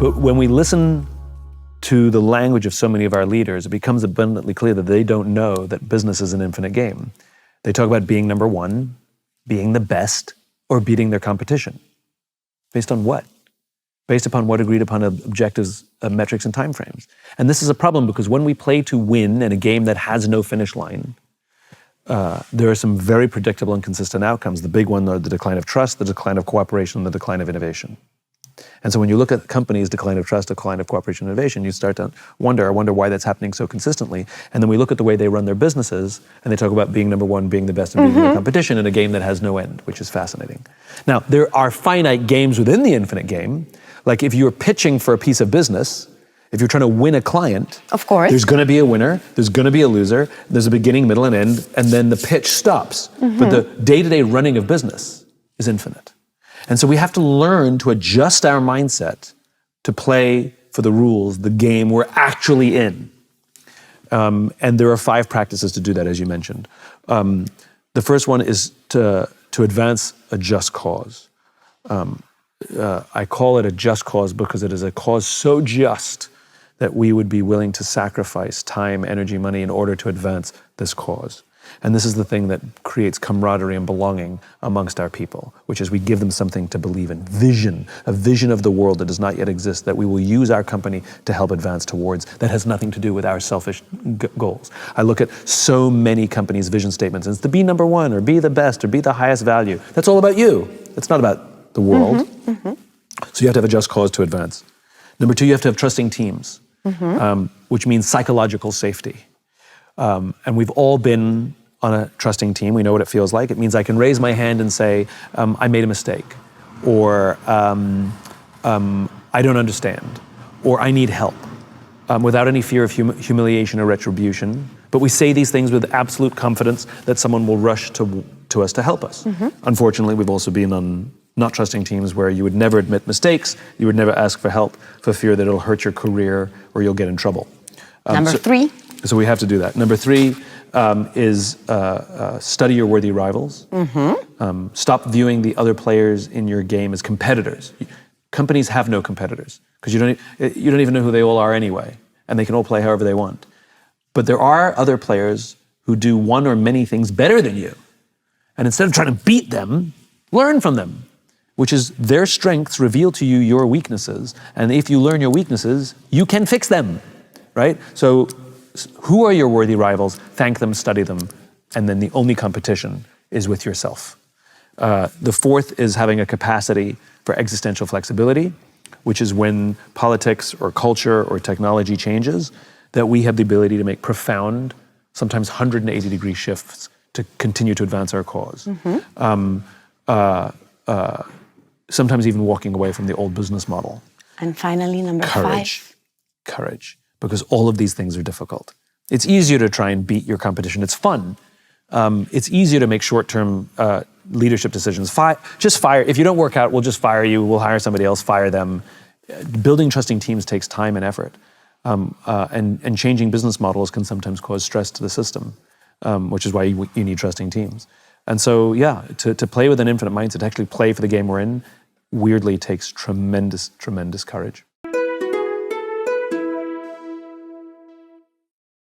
But when we listen to the language of so many of our leaders, it becomes abundantly clear that they don't know that business is an infinite game. They talk about being number one, being the best, or beating their competition. Based on what? Based upon what agreed upon objectives, metrics, and timeframes. And this is a problem because when we play to win in a game that has no finish line, there are some very predictable and consistent outcomes. The big one are the decline of trust, the decline of cooperation, and the decline of innovation. And so when you look at companies' decline of trust, decline of cooperation, and innovation, you start to wonder why that's happening so consistently. And then we look at the way they run their businesses, and they talk about being number one, being the best, and beating their competition in a game that has no end, which is fascinating. Now, there are finite games within the infinite game. Like if you're pitching for a piece of business, if you're trying to win a client, of course, there's going to be a winner, there's going to be a loser, there's a beginning, middle, and end, and then the pitch stops. But the day-to-day running of business is infinite. And so we have to learn to adjust our mindset to play for the rules, the game we're actually in. And there are 5 practices to do that, as you mentioned. The first one is to advance a just cause. I call it a just cause because it is a cause so just that we would be willing to sacrifice time, energy, money in order to advance this cause. And this is the thing that creates camaraderie and belonging amongst our people, which is we give them something to believe in. Vision, a vision of the world that does not yet exist, that we will use our company to help advance towards, that has nothing to do with our selfish goals. I look at so many companies' vision statements, and it's to be number one, or be the best, or be the highest value. That's all about you. It's not about the world. So you have to have a just cause to advance. Number 2, you have to have trusting teams, which means psychological safety. And we've all been on a trusting team. We know what it feels like. It means I can raise my hand and say, I made a mistake, or I don't understand, or I need help, without any fear of humiliation or retribution. But we say these things with absolute confidence that someone will rush to us to help us. Unfortunately, we've also been on not trusting teams where you would never admit mistakes, you would never ask for help for fear that it'll hurt your career or you'll get in trouble. Number 3. So we have to do that. Number 3 is study your worthy rivals. Stop viewing the other players in your game as competitors. Companies have no competitors because you don't even know who they all are anyway, and they can all play however they want. But there are other players who do one or many things better than you. And instead of trying to beat them, learn from them, which is their strengths reveal to you your weaknesses. And if you learn your weaknesses, you can fix them, right? So who are your worthy rivals? Thank them, study them. And then the only competition is with yourself. The 4th is having a capacity for existential flexibility, which is when politics or culture or technology changes, that we have the ability to make profound, sometimes 180-degree shifts to continue to advance our cause. Sometimes even walking away from the old business model. And finally, number 5. Courage, because all of these things are difficult. It's easier to try and beat your competition. It's fun. It's easier to make short-term leadership decisions. Just fire. If you don't work out, we'll just fire you. We'll hire somebody else, fire them. Building trusting teams takes time and effort. And changing business models can sometimes cause stress to the system, which is why you need trusting teams. And so, yeah, to play with an infinite mindset, to actually play for the game we're in, weirdly takes tremendous, tremendous courage.